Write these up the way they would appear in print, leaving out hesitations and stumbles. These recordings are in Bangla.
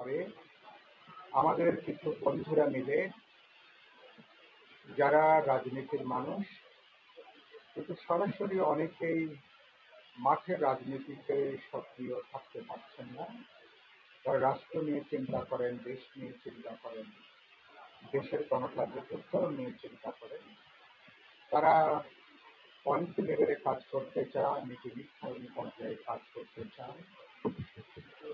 পরে আমাদের কিছু বন্ধুরা মিলে, যারা রাজনীতির মানুষ কিন্তু সরাসরি অনেকেই মাঠের রাজনীতিতে সক্রিয় থাকতে পারছেন না, তারা রাষ্ট্র নিয়ে চিন্তা করেন, দেশ নিয়ে চিন্তা করেন, দেশের গণতান্ত্রিক উত্তরণ নিয়ে চিন্তা করেন, তারা পলিসি লেভেলে কাজ করতে চান, নীতি নির্ধারণী পর্যায়ে কাজ করতে চান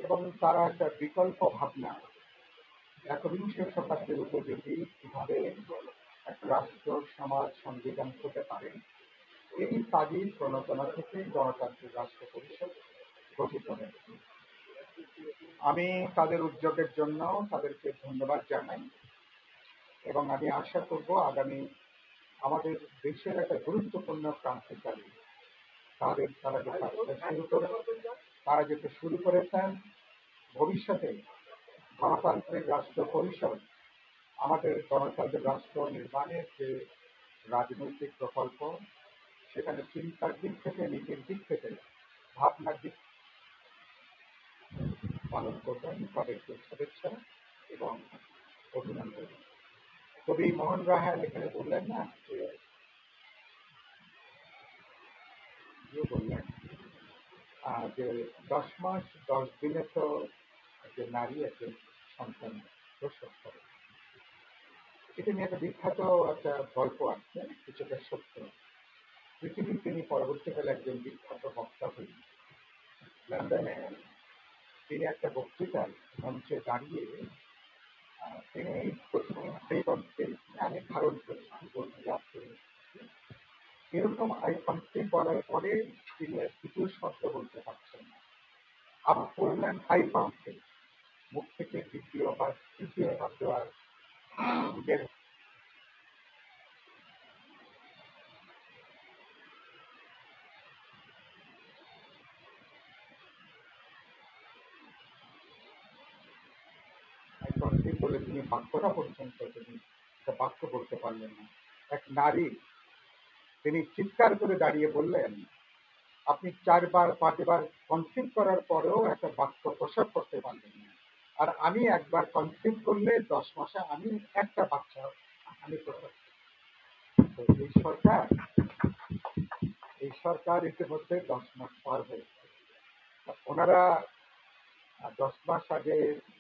এবং তারা একটা বিকল্প ভাবনা, একবিংশ শতাব্দীর উপযোগী কিভাবে একটা রাষ্ট্র, সমাজ, সংবিধান হতে পারে, এই কাজের প্রণোদনা থেকে গণতান্ত্রিক রাষ্ট্র পরিষদ গঠিত হয়েছে। আমি তাদের উদ্যোগের জন্য তাদেরকে ধন্যবাদ জানাই এবং আমি আশা করব আগামী আমাদের দেশের একটা গুরুত্বপূর্ণ ক্রান্তিকারী তারা যে কাজটা শুরু করেছেন, ভবিষ্যতে গণতান্ত্রিক রাষ্ট্র পরিষদ আমাদের গণতান্ত্রিক রাষ্ট্র নির্মাণের যে রাজনৈতিক প্রকল্প, সেখানে চিন্তার দিক থেকে, নীতির দিক থেকে, ভাবনার দিক পালন করবেন। তাদেরকে শুভেচ্ছা এবং অভিনন্দন। কবি মোহন রায় এখানে বললেন না যে 10 মাস 10 দিনে তো যে নারী একজন সন্তান প্রসব করে। এটা নিয়ে একটা বিখ্যাত একটা গল্প আছে, কিছুটা সত্য। পৃথিবীর তিনি পরবর্তীকালে একজন বিখ্যাত বক্তা হলেন। লন্ডনে তিনি একটা বক্তৃতায় মঞ্চে দাঁড়িয়ে তিনি সেই পক্ষে আমি ধারণ করেছি বলতে যাচ্ছেন, এরকম আইকনটি বলার পরে তিনি দ্বিতীয় শব্দ বলতে পারছেন না, আবার বললেন আইকনকে, মুখ থেকে দ্বিতীয় বা তৃতীয় শব্দ আর বের বলে তিনি বাক্যটা পর্যন্ত তিনি বাক্য বলতে পারলেন না। এক নারী, তিনি চিৎকার করে দাঁড়িয়ে বললেন, আপনি 4 বার 5 বার কনসিভ করার পরেও একটা বাক্য প্রসব করতে পারলেন না, আর আমি একবার কনসিভ করলে 10 মাসে আমি একটা বাচ্চা আমি প্রসব। এই সরকার ইতিমধ্যে 10 মাস পার হয়েছে। ওনারা 10 মাস আগে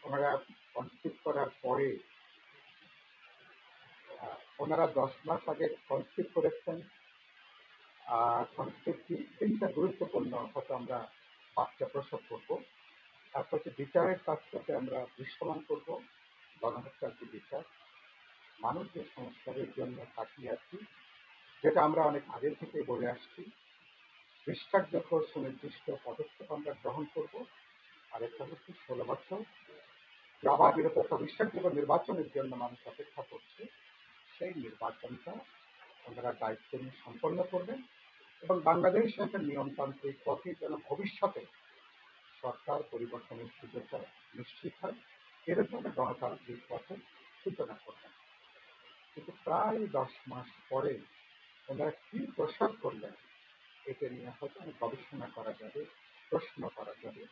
ওনারা কনসিভ করার পরে ওনারা 10 মাস আগে কনসিভ করেছেন। তিনটা গুরুত্বপূর্ণ হয়তো আমরা বাচ্চা প্রসব করবো। তারপর হচ্ছে বিচারের কাজটাকে আমরা দৃশ্যমান করবো, গণহত্যার যে বিচার, মানুষ যে সংস্কারের জন্য তাকিয়ে আছি, যেটা আমরা অনেক আগে থেকে বলে আসছি, বিশ্বাসযোগ্য সুনির্দিষ্ট পদক্ষেপ আমরা গ্রহণ করবো। আর একটা হচ্ছে 16 বছর আবার নিরপেক্ষ বিশ্বাসযোগ্য নির্বাচনের জন্য মানুষ অপেক্ষা করছে, সেই নির্বাচনটা ওনারা দায়িত্ব নিয়ে সম্পন্ন করবেন এবং বাংলাদেশ একটা নিয়মতান্ত্রিক পথে যেন ভবিষ্যতে সরকার পরিবর্তনের সুযোগটা নিশ্চিত হয়, এরকম একটা গণতান্ত্রিক পথে সূচনা করবেন। কিন্তু প্রায় 10 মাস পরে ওনারা কি প্রসার করলেন, এটা নিয়ে হয়তো অনেক গবেষণা করা যাবে, প্রশ্ন করা যাবে।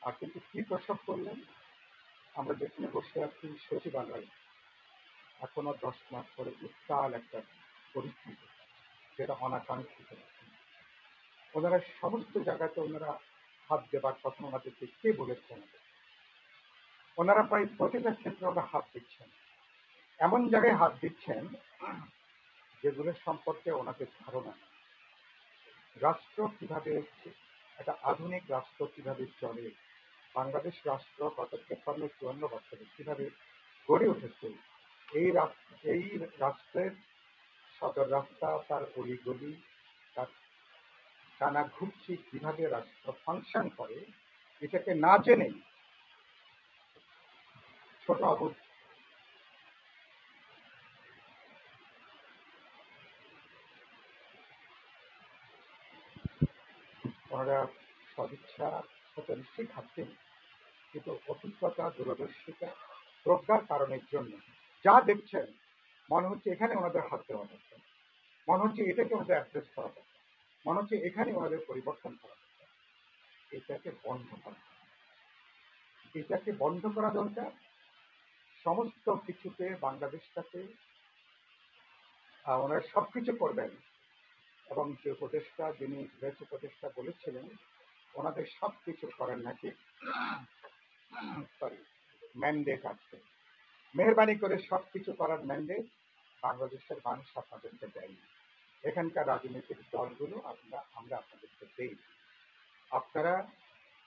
আর কিন্তু কি প্রসব করলেন, আমরা যেখানে বসে আছি সচিবালয়, এখনো 10 মাস পরে উত্তাল একটা পরিস্থিতি, যেটা অনাকাঙ্ক্ষিত। ওনারা সমস্ত জায়গাতে ওনারা হাত দেবার কথা ওনাদেরকে কে বলেছেন? ওনারা প্রায় প্রতিটা ক্ষেত্রে ওরা হাত দিচ্ছেন, এমন জায়গায় হাত দিচ্ছেন যেগুলোর সম্পর্কে ওনাদের ধারণা। রাষ্ট্র কিভাবে, একটা আধুনিক রাষ্ট্র কিভাবে চলে, বাংলাদেশ রাষ্ট্র গত 53-54 বছরে কিভাবে গড়ে উঠেছে, এই রাষ্ট্রের সদর রাস্তা, তার অলিগলি, তার টানা ঘুরছি কিভাবে রাষ্ট্র ফাংশন করে, এটাকে না জেনে ছোট ওনারা সদিচ্ছা সাথে নিশ্চয়ই খাচ্ছেন, কিন্তু অভিজ্ঞতা, দূরদর্শিতা, প্রজ্ঞার কারণের জন্য যা দেখছেন মনে হচ্ছে এখানে ওনাদের হাত দেওয়া হচ্ছে, মনে হচ্ছে এটাকে ওনাদের অ্যাড্রেস করা হচ্ছে, মনে হচ্ছে এখানে ওনাদের পরিবর্তন করা হচ্ছে। এটাকে বন্ধ করা, এটাকে বন্ধ করা দরকার। সমস্ত কিছুতে বাংলাদেশটাকে ওনারা সবকিছু করবেন, এবং যে উপদেষ্টা যিনি বিদেশ উপদেষ্টা বলেছিলেন ওনাদের সবকিছু করেন নাকি সরি ম্যান্ডেট আছে, মেহরবানি করে সবকিছু করার ম্যান্ডেট বাংলাদেশের মানুষ আপনাদেরকে দেয়নি। এখানকার রাজনৈতিক দলগুলো আমরা আপনাদেরকে দেই। আপনারা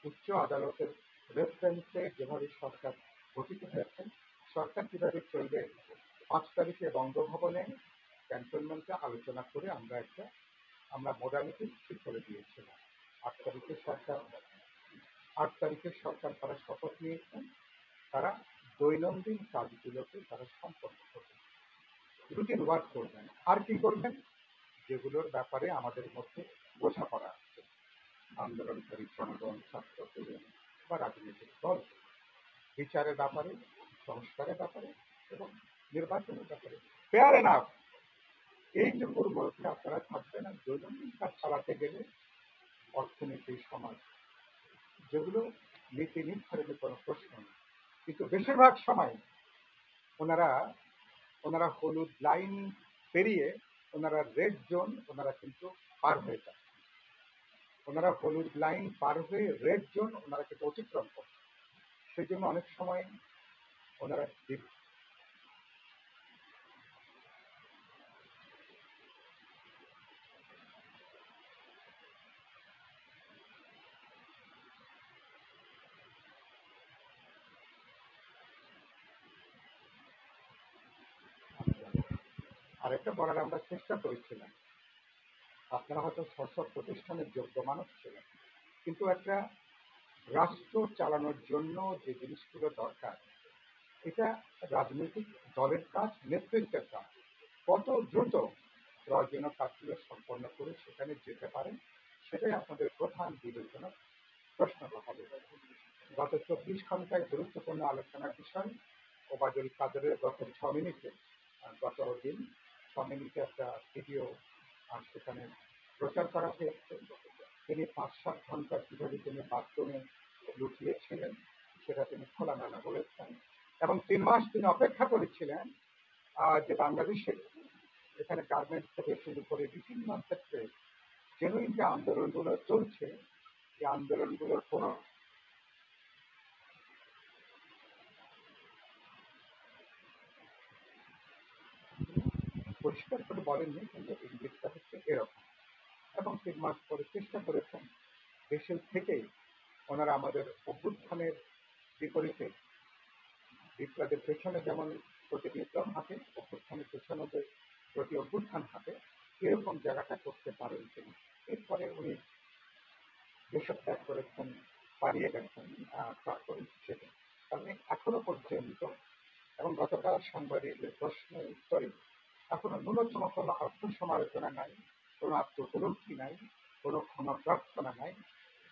উচ্চ আদালতের রেফারেন্সে যেভাবে সরকার গঠিত হয়েছে, সরকার কিভাবে চলবে, 5 তারিখে বঙ্গভবনে ক্যান্টনমেন্টে আলোচনা করে আমরা মোডালিটি ঠিক করে দিয়েছিলাম। 8 তারিখে সরকার তারা শপথ নিয়েছেন, তারা দৈনন্দিন কাজগুলোকে তারা সম্পন্ন করবেন, রুটিন ওয়ার্ক করবেন। আর কি করবেন? যেগুলোর ব্যাপারে আমাদের মধ্যে বোঝাপড়া আছে, আন্দোলনকারী জনগণ, ছাত্র বা রাজনৈতিক দল, বিচারের ব্যাপারে, সংস্কারের ব্যাপারে এবং নির্বাচনের ব্যাপারে, ফেয়ার এনাফ, এইটুকুর মধ্যে আপনারা থাকবেন। আর দৈনন্দিন কাজ চালাতে গেলে অর্থনীতি, সমাজ, যেগুলো নীতি নির্ধারণের কোনো প্রশ্ন নেই। কিন্তু বেশিরভাগ সময় ওনারা হলুদ লাইন পেরিয়ে ওনারা রেড জোন কিন্তু পার হয়ে যায়। ওনারা হলুদ লাইন পার হয়ে রেড জোন ওনারা কিন্তু অতিক্রম করে। সেই জন্য অনেক সময় ওনারা আরেকটা বলার আমরা চেষ্টা করেছিলাম, আপনারা হয়তো সব প্রতিষ্ঠানের যোগ্য মানুষ ছিলেন, কিন্তু একটা রাষ্ট্র চালানোর জন্য যে জিনিসগুলো দরকার, এটা রাজনৈতিক দলের কাজ, নেতৃত্বের কাজ। কত দ্রুত প্রয়োজনীয় কাজগুলো সম্পন্ন করে সেখানে যেতে পারেন, সেটাই আপনাদের প্রধান বিবেচনা প্রশ্ন হবে। গত 24 ঘন্টায় গুরুত্বপূর্ণ আলোচনার বিষয় ওবায়দুল কাদেরের গত 6 মিনিটে, গত দিন 6 মিনিটে একটা ভিডিও সেখানে প্রচার করা হয়েছে। তিনি 5-7 ঘন্টা কিভাবে তিনি বাথরুমে লুকিয়েছিলেন সেটা তিনি খোলামেলা বলেছেন, এবং 3 মাস তিনি অপেক্ষা করেছিলেন যে বাংলাদেশে এখানে গার্মেন্টস থেকে শুরু করে বিভিন্ন ক্ষেত্রে জেনুইন যে আন্দোলনগুলো চলছে, এই আন্দোলনগুলোর কোনো পরিষ্কার করে বলেননি, কিন্তু ইংলিশটা হচ্ছে এরকম। এবং 3 মাস পরে চেষ্টা করেছেন দেশের থেকে ওনারা আমাদের অভ্যুত্থানের বিপরীতে, বিপ্লবের পেছনে যেমন প্রতি বিপ্লব হাতে, অভ্যুত্থানের পেছনে প্রতি অভ্যুত্থান হাতে, এরকম জায়গাটা করতে পারেন তিনি। এরপরে উনি দেশ ত্যাগ করেছেন, পালিয়ে গেছেন, সেটা কারণ এখনো পর্যন্ত, এবং গতকাল সাংবাদিকদের প্রশ্নের উত্তরে এখনো ন্যূনতম কোনো আত্মসমালোচনা নাই, কোনো আত্মোপলব্ধি নাই, কোনো ক্ষমা প্রার্থনা নাই,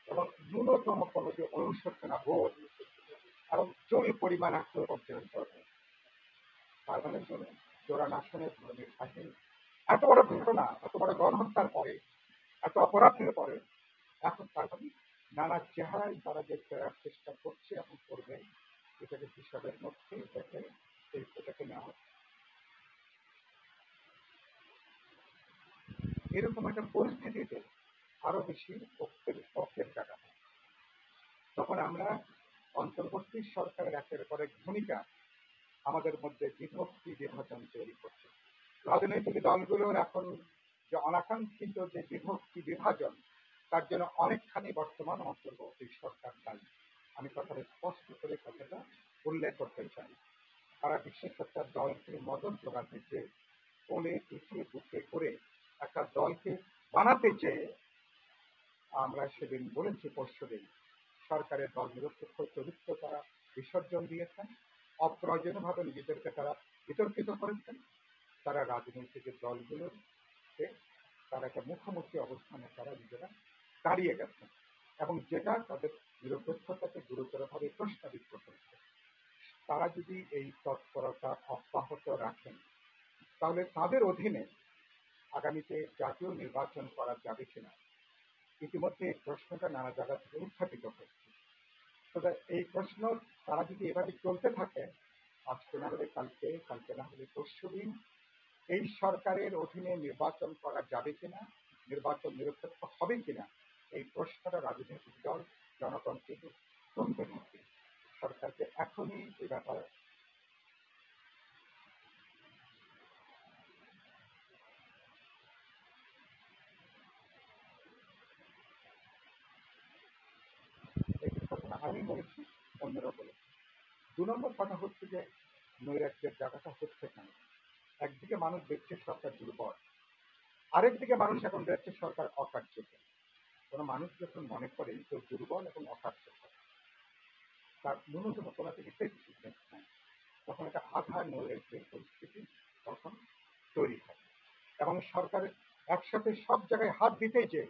এবং ন্যূনতম কোনো যে অনুশোচনা বোধ এবং চুল পরিমাণ এখনো পর্যন্ত পারমানেন্ট চোরান আসনের ধর্মের কাহিনী, এত বড় ঘটনা, এত বড় গণহত্যার পরে, এত অপরাধের পরে এখন তার নানা চেহারায় তারা যে ফেরার চেষ্টা করছে এবং করবে, এটাকে হিসাবের মধ্যে এটাকে নেওয়া হচ্ছে। এরকম একটা পরিস্থিতিতে আরো বেশি পক্ষের জায়গা, তখন আমরা অন্তর্বর্তী সরকারের একের পর এক ভূমিকা আমাদের মধ্যে বিভক্তি বিভাজন তৈরি করছে। রাজনৈতিক দলগুলোর এখন যে অনাকাঙ্ক্ষিত যে বিভক্তি বিভাজন, তার জন্য অনেকখানি বর্তমান অন্তর্বর্তী সরকার দায়ী। আমি কথাটা স্পষ্ট করে কথাটা উল্লেখ করতে চাই। তারা বিশেষ একটা দলকে মদত জোগাতে চেয়ে, কোলে পিছিয়ে বুকে করে একটা দলকে বানাতে চেয়ে, আমরা সেদিন বলেছি, পরশুদিন সরকারের দল নিরপেক্ষ চরিত্র তারা বিসর্জন দিয়েছেন, অপ্রয়োজনীয়ভাবে নিজেদেরকে তারা বিতর্কিত করেছেন। তারা রাজনৈতিক দলগুলোকে তারা একটা মুখোমুখি অবস্থানে তারা নিজেরা দাঁড়িয়ে গেছেন, এবং যেটা তাদের নিরপেক্ষতাকে গুরুতরভাবে প্রশ্নবিদ্ধ করেছে। তারা যদি এই তৎপরতা অব্যাহত রাখেন, তাহলে তাদের অধীনে আগামীতে জাতীয় নির্বাচন করা যাবে কিনা, ইতিমধ্যে এই প্রশ্নটা নানা জায়গা থেকে উত্থাপিত হচ্ছে। তবে এই প্রশ্ন তারা যদি এভাবে চলতে থাকে, আজকে না হলে কালকে, কালকে না হলে পরশুদিন এই সরকারের অধীনে নির্বাচন করা যাবে কিনা, নির্বাচন নিরপেক্ষ হবে কিনা, এই প্রশ্নটা রাজনৈতিক দল জনগণ কিন্তু তুলতে থাকে। সরকারকে এখনই এই ব্যাপারে এই কথা আমি বলেছি, অন্যরা বলেছে। 2 নম্বর কথা হচ্ছে যে নৈরাজ্যের জায়গাটা হচ্ছে কেন। একদিকে মানুষ দেখছে সরকার দুর্বল, আরেকদিকে মানুষ এখন দেখছে সরকার অকার্যকর। কোনো মানুষ যখন মনে করে কেউ দুর্বল এবং অকার্যকর, তার ন্যূনতম কোনো থেকে ইফেক্টিভনেস নাই, তখন একটা আধা নৈরাজ্যের পরিস্থিতি তখন তৈরি হয়। এবং সরকারের একসাথে সব জায়গায় হাত দিতে যে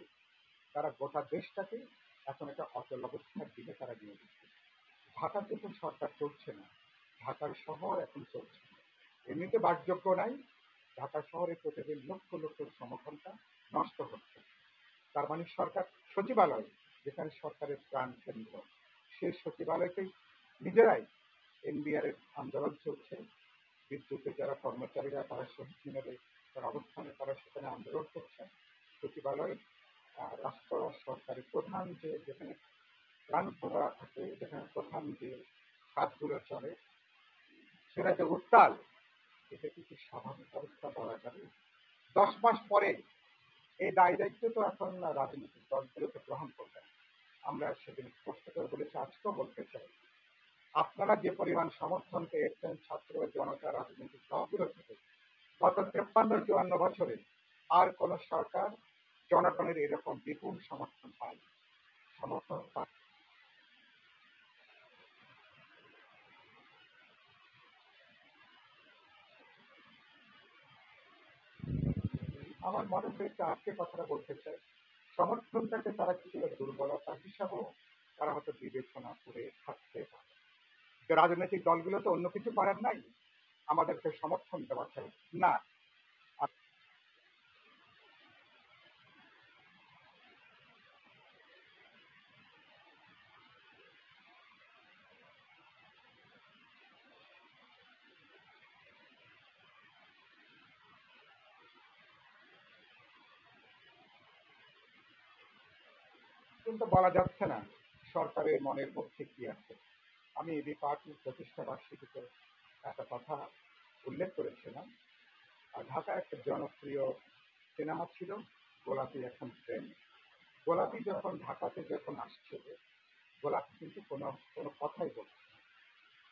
তারা গোটা দেশটাকে এখন একটা অচল অবস্থার দিকে তারা নিয়ে দিচ্ছে। ঢাকাতে তো সরকার চলছে না, ঢাকার শহর এখন চলছে না, এমনিতে বাসযোগ্য নাই। ঢাকা শহরে প্রতিদিন লক্ষ লক্ষ শ্রমঘণ্টা নষ্ট হচ্ছে। তার মানে সরকার সচিবালয়, যেখানে সরকারের প্রাণ কেন্দ্র, সেই সচিবালয়তেই নিজেরাই এনবিআর এর আন্দোলন চলছে। বিদ্যুতের যারা কর্মচারীরা তারা শহীদ মিনারে তার অবস্থানে তারা সেখানে আন্দোলন করছে। সচিবালয় রাষ্ট্র সরকারের প্রধান যে যেখানে প্রাণ প্রভা থাকে, যেখানে প্রধান যে কাজগুলো চলে, সেটা যে উত্তাল, এটা কিছু স্বাভাবিক অবস্থা বলা যাবে। 10 মাস পরে এই দায় দায়িত্ব তো এখন রাজনৈতিক দলগুলোকে গ্রহণ করবেন। আমরা সেদিন স্পষ্ট করে বলেছি, আজকেও বলতে চাই, আপনারা যে পরিমাণ সমর্থন পেয়েছেন ছাত্র জনতা রাজনৈতিক দলগুলো থেকে গত 53-54 বছরে, আর কোন সরকার জনগণের এরকম বিপুল সমর্থন পায়নি। সমর্থন পায়। আমার মনে হয়েছে আজকে কথাটা বলতে চাই, সমর্থনটাকে তারা কিছুটা দুর্বলতা হিসাবেও তারা হয়তো বিবেচনা করে থাকতে পারে। যে রাজনৈতিক দলগুলো তো অন্য কিছু করার নাই, আমাদেরকে সমর্থন দেওয়া চাই না। কিন্তু বলা যাচ্ছে না সরকারের মনের মধ্যে কি আছে। আমি এবি পার্টির প্রতিষ্ঠা বার্ষিকীতে একটা কথা উল্লেখ করেছিলাম। আর ঢাকা একটা জনপ্রিয় সিনেমা ছিল গোলাপি এখন ট্রেন। গোলাপি যখন ঢাকাতে যখন আসছে, গোলাপি কিন্তু কোনো কোনো কথাই বলছে না।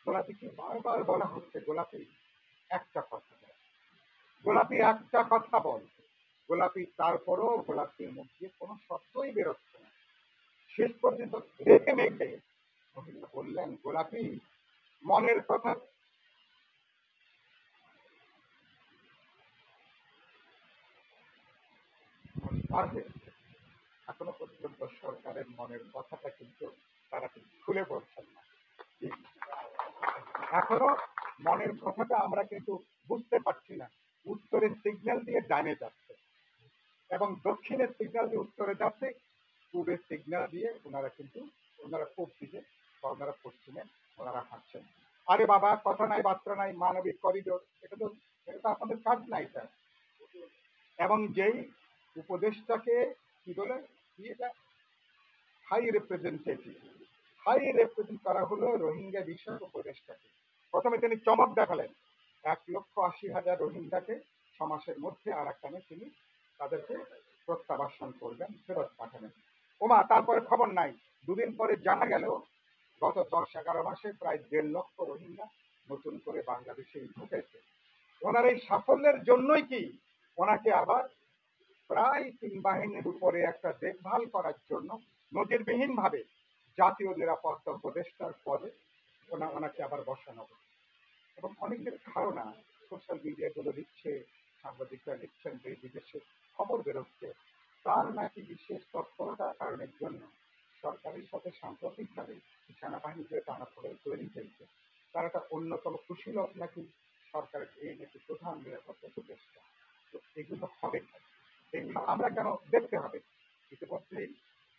গোলাপিকে বারবার বলা হচ্ছে গোলাপি একটা কথা বল, গোলাপি একটা কথা বল। গোলাপি তারপরও গোলাপির মুখ দিয়ে কোনো শব্দই বেরোচ্ছে না। শেষ পর্যন্ত রেখে মেখে মহিলা বললেন, গোলাপি মনের কথা পার হয়েছে। এখনো পর্যন্ত সরকারের মনের কথাটা কিন্তু তারা কিন্তু খুলে বলছেন না। এখনো মনের কথাটা আমরা কিন্তু বুঝতে পারছি না। উত্তরের সিগন্যাল দিয়ে ডানে যাচ্ছে এবং দক্ষিণের সিগন্যাল দিয়ে উত্তরে যাচ্ছে, পূবের সিগন্যাল দিয়ে ওনারা কিন্তু ওনারা পূব দিকে বা ওনারা পশ্চিমে ওনারা হাঁটছেন। আরে বাবা, কথা নাই বার্তা নাই, মানবিক করিডোর, এটা তো আপনাদের কাজ নাই স্যার। এবং যেই উপদেশটাকে কি বলে, কি এটা, হাই রিপ্রেজেন্টেটিভ, হাই রিপ্রেজেন্ট করা হলো রোহিঙ্গা বিষয়ক উপদেষ্টাকে। প্রথমে তিনি চমক দেখালেন, 1,80,000 রোহিঙ্গাকে 6 মাসের মধ্যে আরাকানে তিনি তাদেরকে প্রত্যাবাসন করবেন, ফেরত পাঠাবেন। ওমা, তারপরে খবর নাই। 2 দিন পরে জানা গেল গত 10-11 মাসে প্রায় 1.5 লক্ষ রোহিঙ্গা নতুন করে বাংলাদেশে ঢুকেছে। ওনার এই সাফল্যের জন্যই কি ওনাকে আবার প্রায় 3 বাহিনীর উপরে একটা দেখভাল করার জন্য নজিরবিহীন ভাবে জাতীয় নিরাপত্তা উপদেষ্টার পদে ওনাকে আবার বসানো হবে। এবং অনেকের ধারণা, সোশ্যাল মিডিয়া গুলো দিচ্ছে, সাংবাদিকরা লিখছেন, যে বিদেশে খবর বেরোচ্ছে, তার নাকি বিশেষ তৎপরতার কারণের জন্য সরকারের সাথে সাম্প্রতিকভাবে সেনাবাহিনীকে টানাপোড়েন তৈরি হয়েছে। তার একটা অন্যতম কুশীলক নাকি সরকারের এই নাকি প্রধান নিরাপত্তা উপদেষ্টা। তো এগুলো হবে না, এগুলো আমরা কেন দেখতে হবে। ইতিমধ্যেই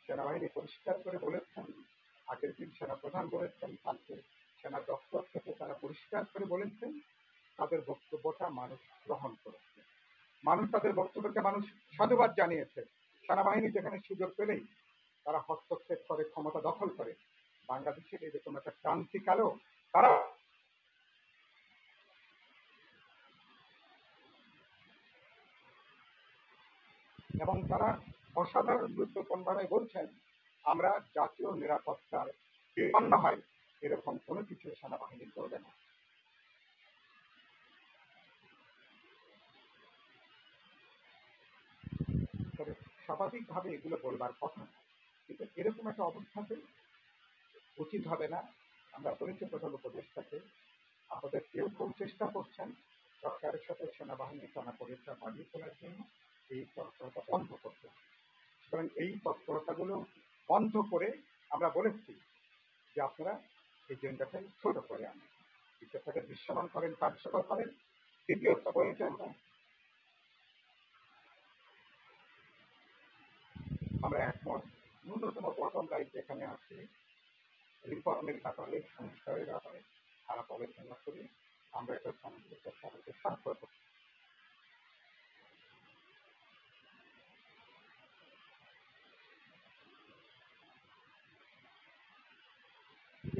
সেনাবাহিনী পরিষ্কার করে বলেছেন, আগের দিন সেনাপ্রধান বলেছেন, কালকে সেনা দপ্তর থেকে তারা পরিষ্কার করে বলেছেন তাদের বক্তব্যটা মানুষ গ্রহণ করেছে। মানুষ তাদের বক্তব্যকে মানুষ সাধুবাদ জানিয়েছে। সেনাবাহিনী যেখানে সুযোগ পেলেই তারা হস্তক্ষেপ করে, ক্ষমতা দখল করে। বাংলাদেশের এরকম একটা ক্রান্তিকালেও তারা এবং তারা অসাধারণ গুরুত্বপূর্ণভাবে বলছেন আমরা জাতীয় নিরাপত্তার বিপন্ন হয় এরকম কোনো কিছু সেনাবাহিনী করবে না। তবে স্বাভাবিকভাবে এগুলো বলবার কথা, কিন্তু এরকম একটা অবস্থাতে উচিত হবে না। আমরা বলেছি প্রধান উপদেষ্টাকে, আমাদের কেউ কেউ চেষ্টা করছেন সরকারের সাথে সেনাবাহিনী টানাপোড়েনটা বাড়িয়ে তোলার জন্য এই তৎপরতা বন্ধ করতে। সুতরাং এই তৎপরতাগুলো বন্ধ করে আমরা বলেছি যে আপনারা এজেন্ডাটাই ছোট করে আনেন, বিষয়টাকে দৃশ্যমান করেন, কার্যকর করেন। দ্বিতীয়ত বলেছেন আমরা একমত, ন্যূনতম প্রথম দায়িত্ব এখানে আছে রিফর্মের ব্যাপারে, সংস্কারের ব্যাপারে খারাপ আলোচনা করে আমরা একটা সমঝোতার সাথে স্বাক্ষর করি।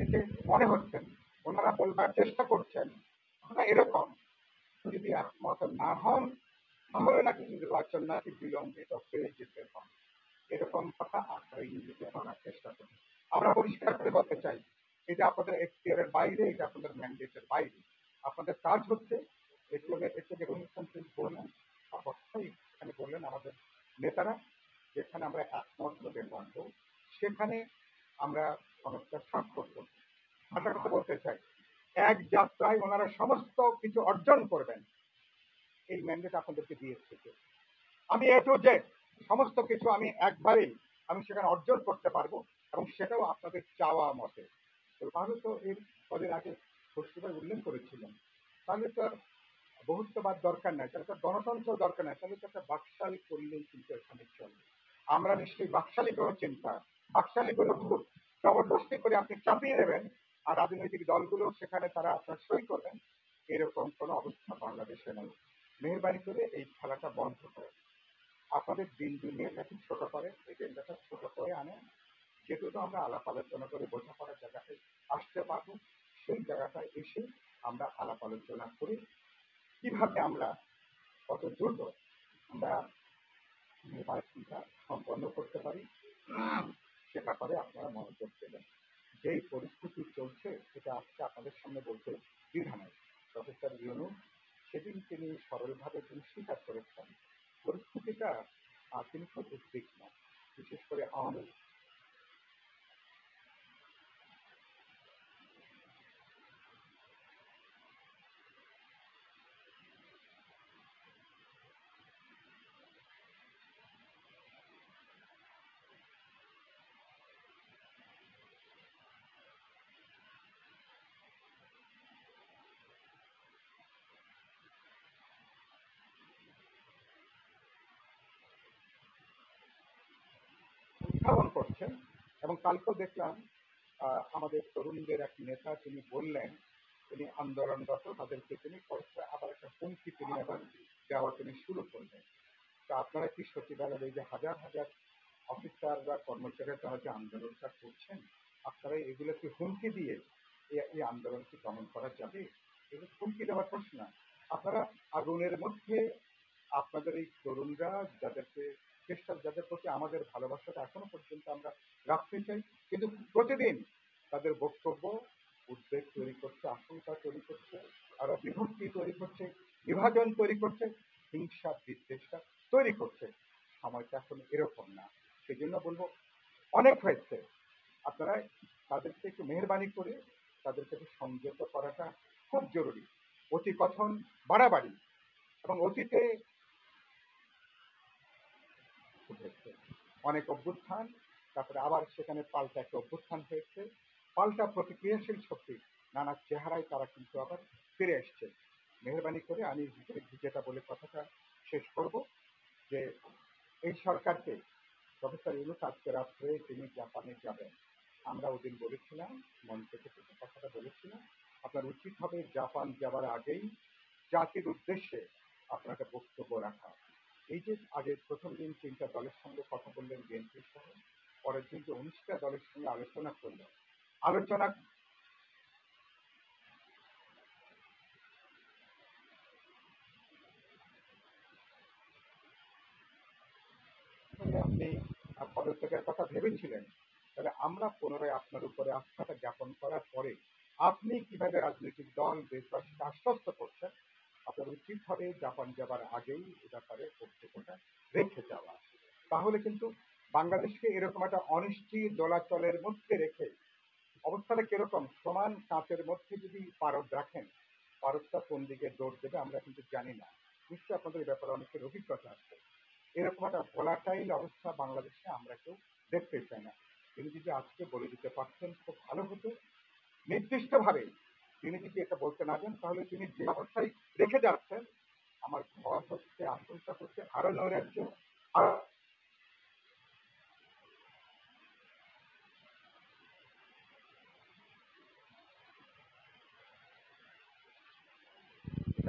এতে মনে হচ্ছেন ওনারা বলবার চেষ্টা করছেন ওনারা এরকম, যদি একমত না হন তাহলে নাকি নির্বাচন নাকি বিলম্বিত হয়ে যেতে হবে, এরকম কথা আপনারা ইংরেজিতে বলার চেষ্টা করেন। আমরা পরিষ্কার করে বলতে চাই এটা আপনাদের এখতিয়ারের বাইরে, এটা আপনাদের ম্যান্ডেটের বাইরে। আপনাদের কাজ হচ্ছে এতে যে অনুষ্ঠান বললেন অবস্থায় এখানে বললেন আমাদের নেতারা, যেখানে আমরা একমত হতে পারবো সেখানে আমরা অনেকটা স্বাক্ষর করবো। একটা কথা বলতে চাই, এক যাত্রায় ওনারা সমস্ত কিছু অর্জন করবেন এই ম্যান্ডেট আপনাদেরকে দিয়েছে। আমি এ টু জেড সমস্ত কিছু আমি একবারেই আমি সেখানে অর্জন করতে পারবো এবং সেটাও আপনাদের চাওয়া মতে। তাহলে তো এর কদিন আগে খসরুভাই উল্লেখ করেছিলেন, তাহলে তো বহুত্ববাদ দরকার নাই, তাহলে তো গণতন্ত্র দরকার নাই, তাহলে তো একটা বাকশালী করলেই কিন্তু এখানে চলবে। আমরা নিশ্চয়ই বাকশালী কোনো চিন্তা, বাকশালী কোনো ভুল জবরদস্তি করে আপনি চাপিয়ে দেবেন আর রাজনৈতিক দলগুলো সেখানে তারা আপনার সই করবেন, এরকম কোনো অবস্থা বাংলাদেশে নেই। মেহরবানি করে এই খেলাটা বন্ধ করে আপনাদের দিন দুনিয়াটাকে ছোট করে, এজেন্ডাটা ছোট করে আনেন, যেটুকু আমরা আলাপ আলোচনা করে বোঝাপড়ার জায়গাটায় আসতে পারবো সেই জায়গাটায় এসে আমরা আলাপ আলোচনা করি কিভাবে আমরা কত দ্রুত আমরা নির্বাচনটা সম্পন্ন করতে পারি সে ব্যাপারে আপনারা মনোযোগ দেবেন। যেই পরিস্থিতি চলছে সেটা আজকে আপনাদের সামনে বলতে দ্বিধা নেই। প্রফেসর ইউনূস সেদিন তিনি সরলভাবে তিনি স্বীকার করেছেন পরিস্থিতিটা তিনি খুব উদ্বিগ্ন, বিশেষ করে আওয়ামী লীগ। উদ্ভাবন করছেন এবং কালকেও দেখলাম আমাদের তরুণদের এক নেতা তিনি বললেন তিনি আন্দোলনরত তাদেরকে তিনি আবার একটা হুমকি তিনি আবার দেওয়া তিনি শুরু করলেন। তো আপনারা কি সচিবালয়ের এই যে হাজার হাজার অফিসার বা কর্মচারীরা তারা যে আন্দোলনটা করছেন আপনারা এগুলো কি হুমকি দিয়ে এই আন্দোলন কি দমন করা যাবে? এগুলো হুমকি দেওয়ার প্রশ্ন না। আপনারা আগুনের মধ্যে আপনাদের এই তরুণরা যাদেরকে চেষ্টা, যাদের প্রতি আমাদের ভালোবাসাটা এখনো পর্যন্ত আমরা রাখতে চাই, কিন্তু প্রতিদিন তাদের বক্তব্য উদ্বেগ তৈরি করছে, আশঙ্কা তৈরি করছে, আরো বিভক্তি তৈরি করছে, বিভাজন তৈরি করছে, হিংসা বিদ্বেষটা তৈরি করছে। সময়টা এখন এরকম না। সেই জন্য বলবো অনেক হয়েছে, আপনারা তাদেরকে একটু মেহরবানি করে তাদেরকে একটু সংযত করাটা খুব জরুরি। অতি কথন বাড়াবাড়ি এবং অতীতে ঘটেছে অনেক অভ্যুত্থান, তারপরে আবার সেখানে পাল্টা একটা অভ্যুত্থান হয়েছে, পাল্টা প্রতিক্রিয়াশীল শক্তি নানা চেহারায় তারা কিন্তু আবার ফিরে এসছে। মেহরবানি করে আমি যেটা বলে কথাটা শেষ করব যে এই সরকারকে প্রফেসর ইউনূস আজকে রাত্রে তিনি জাপানে যাবেন, আমরা ওদিন বলেছিলাম, মঞ্চ থেকে কথাটা বলেছিলাম, আপনার উচিত হবে জাপান যাবার আগেই জাতির উদ্দেশ্যে আপনাকে বক্তব্য রাখা। এই যে আগে প্রথম দিন 3টা দলের সঙ্গে কথা বললেন বিএনপির সহ, পরের দিন যে 19টা দলের সঙ্গে আলোচনা করলেন, আলোচনা আপনি পদত্যাগের কথা ভেবেছিলেন, তবে আমরা পুনরায় আপনার উপরে আস্থাটা জ্ঞাপন করার পরে আপনি কিভাবে রাজনৈতিক দল দেশবাসীকে আশ্বস্ত করছেন, আপনার উচিত হবে জাপান যাবার আগেই এ ব্যাপারে বক্তব্যটা রেখে যাওয়া। তাহলে কিন্তু বাংলাদেশকে এরকম একটা অনিশ্চিত দোলাচলের মধ্যে রেখে অবস্থাটা কিরকম, সমান কাঁচের মধ্যে যদি পারদ রাখেন, পারদটা কোন দিকে দৌড় দেবে আমরা কিন্তু জানি না। নিশ্চয়ই আপনাদের এই ব্যাপারে অনেকের অভিজ্ঞতা আছে। এরকম একটা ভোলাটাইল অবস্থা বাংলাদেশে আমরা কেউ দেখতে চাই না। তিনি যদি আজকে বলে দিতে পারতেন খুব ভালো হতো। নির্দিষ্টভাবে তিনি যদি এটা বলতে না দেন, তাহলে তিনি যে অবস্থায় রেখে যাচ্ছেন, আমার ভয় হচ্ছে, আশঙ্কা হচ্ছে আরো নৈরাজ্য, আরো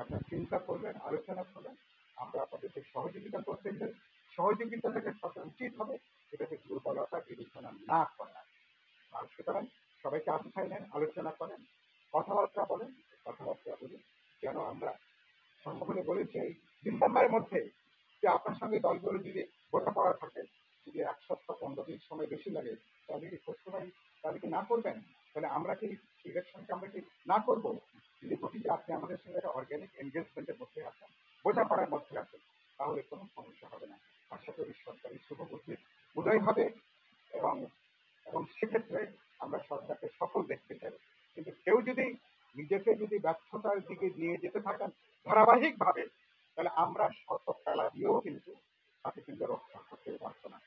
আপনার চিন্তা করবেন, আলোচনা করবেন। আমরা আপনাদেরকে সহযোগিতা করতে চাই, সহযোগিতা থেকে সাথে উচিত হবে এটাকে দুর্বলতা বিবেচনা না করা। আর সুতরাং সবাইকে আস্থায় নেন, আলোচনা করেন, কথাবার্তা বলেন, কথাবার্তা বলি যেন আমরা সংগঠনে বলেছি এই ডিসেম্বরের মধ্যে যে আপনার সঙ্গে দলগুলো যদি বোঝাপড়া থাকে, যদি 1 সপ্তাহ 15 দিন সময় বেশি লাগে, তাহলে কি খোঁজখবর তাহলে কি না করবেন? তাহলে আমরা কি ইলেকশনকে আমরা কি না করবো? যদি বলি যে আপনি আমাদের সঙ্গে একটা অর্গানিক এনগেজমেন্টের মধ্যে আছেন, বোঝাপড়ার মধ্যে আছেন, তাহলে কোনো সমস্যা হবে না। আশা করি সরকারি শুভবুদ্ধির উদয় হবে এবং এবং সেক্ষেত্রে আমরা সরকারকে সফল দেখতে চাই। কিন্তু কেউ যদি নিজেকে যদি ব্যর্থতার দিকে নিয়ে যেতে থাকেন ধারাবাহিকভাবে, তাহলে আমরা শত খেলা দিয়েও কিন্তু তাকে কিন্তু রক্ষা করতে পারবো না।